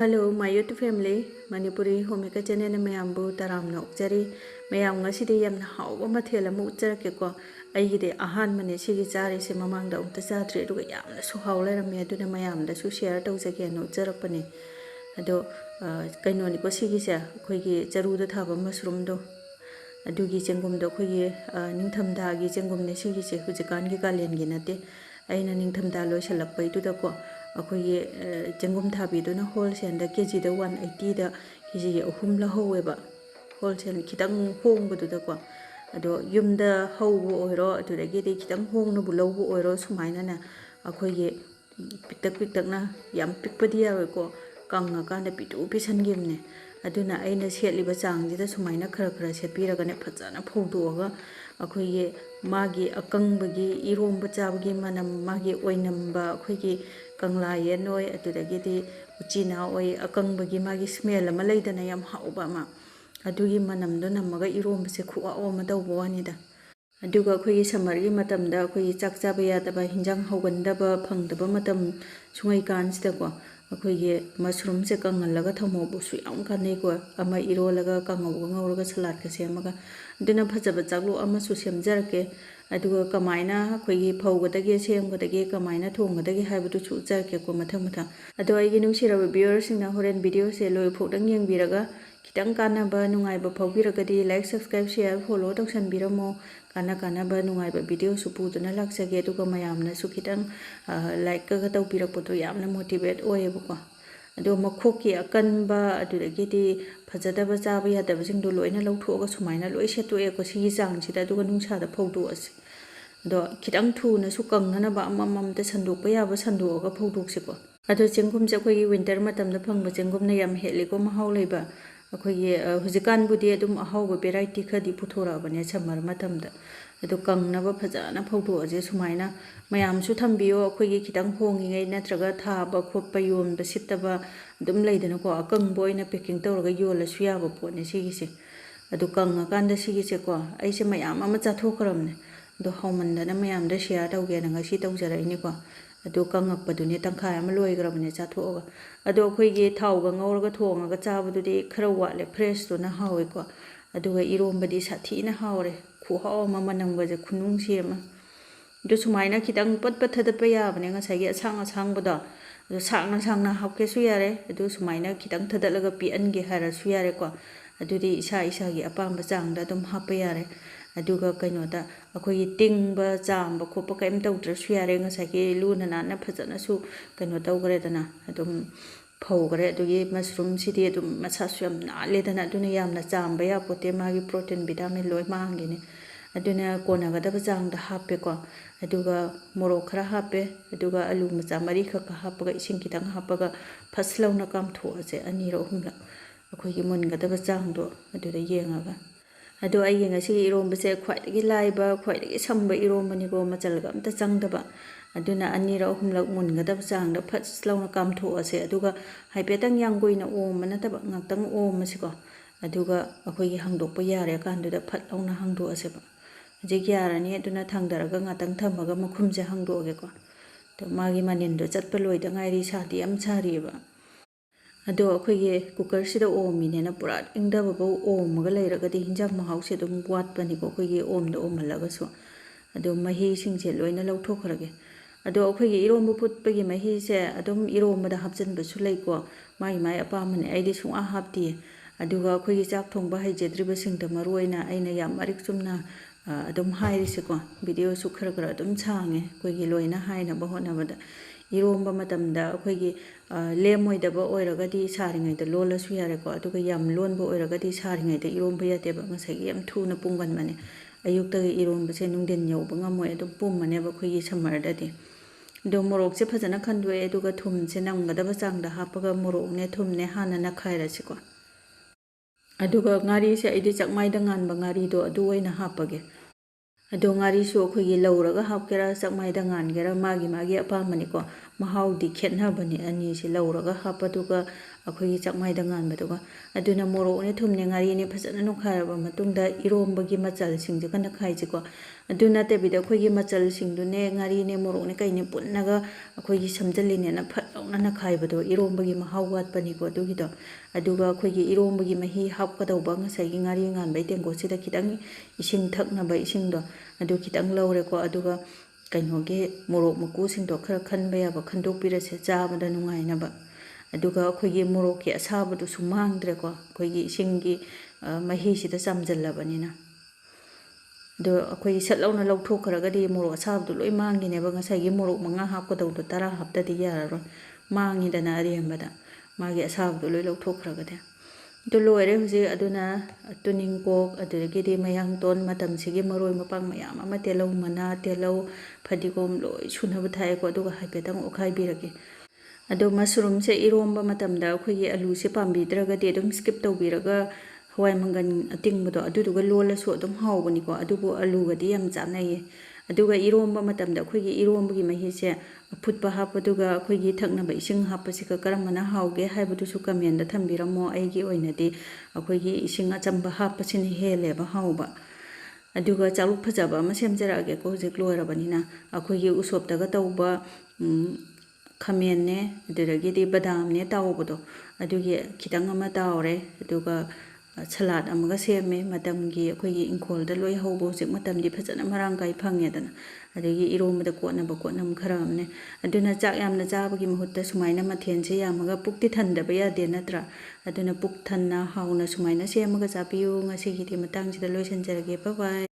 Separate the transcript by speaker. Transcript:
Speaker 1: Hello, my YouTube family. Manipuri homemaker channel mayambu taramna ukjari. Mayam ngasidi yam hao mathela mu ukjarake ko. Aigide ahan mane sigi chari se mamangda umta chadre aduga yamna su hao leiramme aduna mayamda su share tawjage no ukjarakpane. Ado kaino ni ko sigi se khoigi charuda thaba mushroom do. Adugi chengum do khoigi ningthamda gi chengum ne sigi se hujikan gi kalen gi nate. Aina ningthamda loisalakpai tu da ko. अखोई चंगुम थाबीदुना wholesale KG 180 दा KG अहुम लहौवेबा wholesale खितंग होंगबदुदको अदो युमदा हौबो ओइरो अदुदगिदि खितंग होंगनबु लौबो ओइरो सुमाइनाना अखोई पिक्तकना याम पिक्पदि यावेको कंगा कांदा पिटु पिसनगिमने अदुना अइना सेटलिबा चांगजिदा सुमाइना खरा खरा सेटपिरगने फजाना फौदोगा अखोई मागी अकंबगी इरोंबा चाबगी मनम मागी ओइनंबा अखोई कंगला येनोय अदुदगिदि उचिना ओय अकंबगी मागी स्मेल अमा लैदना याम हाउबा मा अदुगी मनमदो नमगा इरोंबसे खुआओ अमा तौबो वानिदा अदुगा अखोई समरगी मतमदा अखोई चाक चाबा यादबा हिंजांग हौगंदबा फंगदबा मतम सुंगै कानसिदको अखोई मशरूम से कंगलगा थमोबुसु याम कानेको अमा इरोलगा कंगौगा ngौरगा सलाद का सेमगा अदुना फजबा चाकलो अमा सु सेमजरके अदुगा कमाइना अखोई फौगदगे सेमगदगे कमाइना थोंगदगे हाइबदु छु जरके को मथं मथं अदो आइगी नुसिरबा व्यूअर्स सिंगना होरेन वीडियो से लोय फोदंग येंगबिरगा खितंग कानाबा नुंगाइबा फौबिरगदि लाइक सब्सक्राइब शेयर फॉलो तौसनबिरमो कानाबा नुंगाइबा वीडियो सुपुदुना लाक्सगे अदुगा मयामना सु खितंग लाइक का तौबिरकपदो यामना मोटिवेट ओयेबको अदो मखोकी अकनबा अदुदगिदि फजदबा चाबा यादबसिंगदो लोइना लौथोगा सुमाइना लोइ सेटोएको सिगी चांगसिदा अदुगा नुंसादा फौदोअसि अदो खितंग थुना सु कंगनबा अमममते संदोकपा याबा संदोगा फौदोक्सिको अदो चेंगुमसे अखोई विंटर मतमदा फंगबा चेंगुमना याम हेलिको महाउ लेबा अखोई हुजिकानबुदि अदुम अहाउबा वेराइटी खदि पुथोराबने समर मतमदा अदो कंगनबा फजाना फौदोअजे सुमाइना मयामसु थंबियो अखोई खितंग होंगिङै नत्रगा थाबा खोपा योनबा सित्तबा अदुम लैदनको अकंबो ओइना पैकिंग तौरगा योलसु याबा पोने सिगिसे अदो कंगा कांदा सिगिसे को अइसे मयाम अमा चाथोखरमने अदो हौमंदना मयामदा शेयर तौगेना ngasi तौजराइनिको अदो कंगकपदुने तंखाय अमा लोइग्रबने चाथोगा अदो अखोइगे थाउगा ngौरगा थोंगागा चाबदुदि खरा वाले फ्रेश तोना हावेको अदुगा इरोंबदि साथीना हावरे खुहाव अमा मनंगजे खुनुंगसेमा अदो सुमाइना खितंग पटपट थदपा याबने ngसाइगे असांग असांगबदो अदो सांगना हावकेसु यारे अदो सुमाइना खितंग थदलगा पिअनगे हारसु यारेको अदुदि इसागी अपांबा चांगदा अदुम हापा यारे अदुगा कइनोदा अखोई टिंगबा चांबा खोपा कैम तौद्रसु यारे ngसाइगे लुना नाना फजनासु कइनो तौगरेदना अदुम फौगरे अदुगी मशरूम सिदि अदुम मसासु याम नालेदना अदुना यामना चांबा या पोते मागी प्रोटीन विटामिन लोय मांगेने अदुना कोनागदबा चांगदा हापेको अदुगा मोरोक खरा हापे अदुगा आलू मचा मरी खक हापगा इसिंग खितंग हापगा फसलौना कामथोअसे अनिरो हुमला अखोई मुनगदबा चांगदो अदुदा येंगागा अदो आई ngasi इरोंबसे ख्वाइदगी लाइबा ख्वाइदगी संबा इरोंबनिको मचलगा अमता चंगदबा अदुना अनिरा हुमलक मुनगदबा चांगदा फसलौना कामथोअसे अदुगा हाइपेतंग यांगोइना ओम नतबा ngakतंग ओमसिको अदुगा अखोई हंगदोकपा यारे कांदुदा फटलौना हंगदोअसेबा जे यारानी अदुना थांगदरगा ngатंग थमगा मखुमसे हंगदोगेको तो मागी मानिंदो चटपा लोइदा ngairi साथी अम सारिबा अदो अखोई कुकर सिदा ओमिनेना पुरा इंगदबबो ओमगा लैरगदि हिंजांग महाउसे अदुम वाटपनिको अखोई ओमदो ओमलगसु अदो मही सिंगसे लोइना लौथोखरगे अदो अखोई इरोंबा फुटपगी महीसे अदुम इरोंबदा हापजनबसु लैको माई अपामने आइदि सुंगा हापति अदुगा अखोई चाक थोंबा हैजेद्रिबसिंगदा मरुइना आइना याम मरिक चुमना अदुम हाइरिसेको वीडियो सु खरा अदुम छांगे अखोई लोइना हाइनबा होनबदा इरोंबा मतमदा अखोई लेमोइदबा ओइरगदि सारिङैदा लोलसु यारेको अदुगा याम लोनबा ओइरगदि सारिङैदा इरोंबा यातेबा ngसाइगे याम थुना पुंगनमने अयुक्तगे इरोंबसे नुंदिन यौबा ngमोय अदुम पुमनेबा अखोई समरददि दो मोरोकसे फजना खंदोए अदुगा थुमसे नंगदबा चांगदा हापगा मोरोकने थुमने हाना नखाइरसिको अदुगा ngarise आइदि चकमाइदा nganba ngarido अदु ओइना हापगे अदो ngarisु अखोई लौरगा हापकेरा चकमाइदा nganगेरा मागी अपामनिको ꯃꯍꯥꯎꯗꯤ ꯈꯦꯠꯅꯕꯅꯤ ꯑꯅꯤꯁꯤ ꯂꯧꯔꯒ ꯍꯥꯞꯄꯗꯨꯒ ꯑꯩꯈꯣꯏꯒꯤ ꯆꯥꯛꯃꯥꯏꯗ ꯉꯥꯟꯕꯗꯨꯒ ꯑꯗꯨꯅ ꯃꯣꯔꯣꯛꯅꯦ ꯊꯨꯝꯅꯦ ꯉꯥꯔꯤꯅꯦ ꯐꯖꯅ ꯅꯣꯏꯈꯥꯏꯔꯕ ꯃꯇꯨꯡꯗ ꯏꯔꯣꯝꯕꯒꯤ ꯃꯆꯜꯁꯤꯡꯁꯦ ꯅꯈꯥꯏꯁꯤꯀꯣ ꯑꯗꯨ ꯅꯠꯇꯕꯤꯗ ꯑꯩꯈꯣꯏꯒꯤ ꯃꯆꯜꯁꯤꯡꯗꯨꯅꯦ ꯉꯥꯔꯤꯅꯦ ꯃꯣꯔꯣꯛꯅꯦ ꯀꯩꯅꯦ ꯄꯨꯟꯅꯒ ꯑꯩꯈꯣꯏꯒꯤ ꯁꯝꯖꯜꯂꯤꯅꯦꯅ ꯐꯠ ꯂꯥꯎꯅ ꯅꯈꯥꯏꯕꯗꯣ ꯏꯔꯣꯝꯕꯒꯤ ꯃꯍꯥꯎ ꯋꯥꯠꯄꯅꯤꯀꯣ ꯑꯗꯨꯒꯤꯗꯣ ꯑꯗꯨꯒ ꯑꯩꯈꯣꯏꯒꯤ ꯏꯔꯣꯝꯕꯒꯤ ꯃꯍꯤ ꯍꯥꯞꯀꯗꯧꯕ ꯉꯁꯥꯏꯒꯤ ꯉꯥꯔꯤ ꯉꯥꯟꯕꯒꯤ ꯇꯦꯡꯀꯣꯠꯁꯤꯗ ꯈꯤꯇꯪ ꯏꯁꯤꯡ ꯊꯛꯅꯕ ꯏꯁꯤꯡꯗꯣ ꯑꯗꯨ ꯈꯤꯇꯪ ꯂꯧꯔꯦꯀꯣ ꯑꯗꯨꯒ ꯀꯩꯅꯣꯒꯤ ꯃꯣꯔꯣꯛ ꯃꯀꯨꯁꯤꯡꯗꯣ ꯈꯔ ꯈꯟꯕ ꯌꯥꯕ ꯈꯟꯗꯣꯛꯄꯤꯔꯁꯦ ꯆꯥꯕꯗ ꯅꯨꯡꯉꯥꯏꯅꯕ ꯑꯗꯨꯒ ꯑꯩꯈꯣꯏꯒꯤ ꯃꯣꯔꯣꯛꯀꯤ ꯑꯁꯥꯕꯗꯨꯁꯨ ꯃꯥꯡꯗ꯭ꯔꯦꯀꯣ ꯑꯩꯈꯣꯏꯒꯤ ꯏꯁꯤꯡꯒꯤ ꯃꯍꯤꯁꯤꯗ ꯆꯥꯝꯁꯤꯜꯂꯕꯅꯤ나 ꯑꯗꯣ ꯑꯩꯈꯣꯏ ꯁꯠ ꯂꯧꯅ ꯂꯧꯊꯣꯛꯈ꯭ꯔꯒꯗꯤ ꯃꯣꯔꯣꯛ ꯑꯁꯥꯕꯗꯣ ꯂꯣꯏ ꯃꯥꯡꯈꯤꯅꯦꯕ ꯉꯁꯥꯏꯒꯤ ꯃꯣꯔꯣꯛ 5 ꯍꯥꯞꯀꯗꯧꯗꯣ 10 ꯍꯥꯞꯇꯗꯤ ꯌꯥꯔꯔꯣꯏ ꯃꯥꯡꯉꯤꯗꯅ ꯑꯔꯦꯝꯕꯗ ꯃꯥꯒꯤ ꯑꯁꯥꯕꯗꯣ ꯂꯣꯏ ꯂꯧꯊꯣꯛꯈ꯭ꯔꯒꯗꯤ ꯑꯗꯨ ꯂꯣꯏꯔꯦ ꯍꯧꯖꯤꯛ ꯑꯗꯨꯅ ꯇꯨꯅꯤꯡꯀꯣꯛ ꯑꯗꯨꯗꯒꯤꯗꯤ ꯃꯌꯥꯡꯇꯣꯟ ꯃꯇꯝꯁꯤꯒꯤ ꯃꯔꯣꯏ ꯃꯄꯥꯡ ꯃꯌꯥꯝ ꯑꯃ ꯇꯤꯜꯍꯧ ꯃꯅꯥ ꯇꯤꯜꯍꯧ ꯐꯗꯤꯒꯣꯝ ꯂꯣꯏ ꯁꯨꯅꯕ ꯊꯥꯏꯀꯣ ꯑꯗꯨꯒ ꯍꯥꯏꯐꯦꯠꯇꯪ ꯑꯣꯠꯈꯥꯏꯕꯤꯔꯒꯦ ꯑꯗꯣ ꯃꯁꯔꯨꯝꯁꯦ ꯏꯔꯣꯝꯕ ꯃꯇꯝꯗ ꯑꯩꯈꯣꯏꯒꯤ ꯑꯂꯨꯁꯦ ꯄꯥꯝꯕꯤꯗ꯭ꯔꯒꯗꯤ ꯑꯗꯨꯝ ꯁ꯭ꯀꯤꯞ ꯇꯧꯕꯤꯔꯒ ꯍꯋꯥꯏ ꯃꯪꯒꯟ ꯑꯇꯤꯡꯕꯗꯣ ꯑꯗꯨꯗꯨꯒ ꯂꯣꯜꯂꯁꯨ ꯑꯗꯨꯝ ꯍꯥꯎꯕꯅꯤꯀꯣ ꯑꯗꯨꯕꯨ ꯑꯂꯨꯒꯗꯤ ꯌꯥꯝ ꯆꯥꯅꯩꯌꯦ ꯑꯗꯨꯒ ꯏꯔꯣꯝꯕ ꯃꯇꯝꯗ ꯑꯩꯈꯣꯏꯒꯤ ꯏꯔꯣꯝꯕꯒꯤ ꯃꯍꯤꯁꯦ ꯑꯐꯨꯠꯄ ꯍꯥꯞꯄꯗꯨꯒ ꯑꯩꯈꯣꯏꯒꯤ ꯊꯛꯅꯕ ꯏꯁꯤꯡ ꯍꯥꯞꯄꯁꯤꯒ ꯀꯔꯝꯕꯅ ꯍꯥꯎꯒꯦ ꯍꯥꯏꯕꯗꯨꯁꯨ ꯀꯃꯦꯟꯗ ꯊꯝꯕꯤꯔꯝꯃꯣ ꯑꯩꯒꯤ ꯑꯣꯏꯅꯗꯤ ꯑꯩꯈꯣꯏꯒꯤ ꯏꯁꯤꯡ ꯑꯆꯝꯕ ꯍꯥꯞꯄꯁꯤꯅ ꯍꯦꯜꯂꯦꯕ ꯍꯥꯎꯕ ꯑꯗꯨꯒ ꯆꯥꯂꯨꯛ ꯐꯖꯕ ꯑꯃ ꯁꯦꯝꯖꯔꯛꯑꯒꯦꯀꯣ ꯍꯧꯖꯤꯛ ꯂꯣꯏꯔꯕꯅꯤꯅ ꯑꯩꯈꯣꯏꯒꯤ ꯎꯁꯣꯞꯇꯒ ꯇꯧꯕ ꯈꯥꯃꯦꯟꯅꯦ ꯑꯗꯨꯗꯒꯤꯗꯤ ꯕꯗꯥꯝꯅꯦ ꯇꯥꯎꯕꯗꯣ ꯑꯗꯨꯒꯤ ꯈꯤꯇꯪ ꯑꯃ ꯇꯥꯎꯔꯦ ꯑꯗꯨꯒ ꯁꯂꯥꯠ ꯑꯃꯒ ꯁꯦꯝꯃꯦ ꯃꯇꯝꯒꯤ ꯑꯩꯈꯣꯏꯒꯤ ꯏꯪꯈꯣꯜꯗ ꯂꯣꯏ ꯍꯧꯕ ꯍꯧꯖꯤꯛ ꯃꯇꯝꯗꯤ ꯐꯖꯅ ꯃꯔꯥꯡ ꯀꯥꯏ ꯐꯪꯉꯦꯗꯅ ꯑꯗꯒꯤ ꯏꯔꯣꯝꯕꯗ ꯀꯣꯠꯅꯕ ꯀꯣꯠꯅꯝ ꯈꯔ ꯑꯃꯅꯦ ꯑꯗꯨꯅ ꯆꯥꯛ ꯌꯥꯝꯅ ꯆꯥꯕꯒꯤ ꯃꯍꯨꯠꯇ ꯁꯨꯃꯥꯏꯅ ꯃꯊꯦꯜꯁꯦ ꯌꯥꯝꯃꯒ ꯄꯨꯛꯇꯤ ꯊꯟꯗꯕ ꯌꯥꯗꯦ ꯅꯠꯇ꯭ꯔꯥ ꯑꯗꯨꯅ ꯄꯨꯛ ꯊꯟꯅ ꯍꯥꯎꯅ ꯁꯨꯃꯥꯏꯅ ꯁꯦꯝꯃꯒ ꯆꯥꯕꯤꯌꯨ ꯉꯁꯤꯒꯤꯗꯤ ꯃꯇꯥꯡꯁꯤꯗ ꯂꯣꯏꯁꯤꯟꯖꯔꯒꯦ ꯕꯥꯏ ꯕꯥꯏ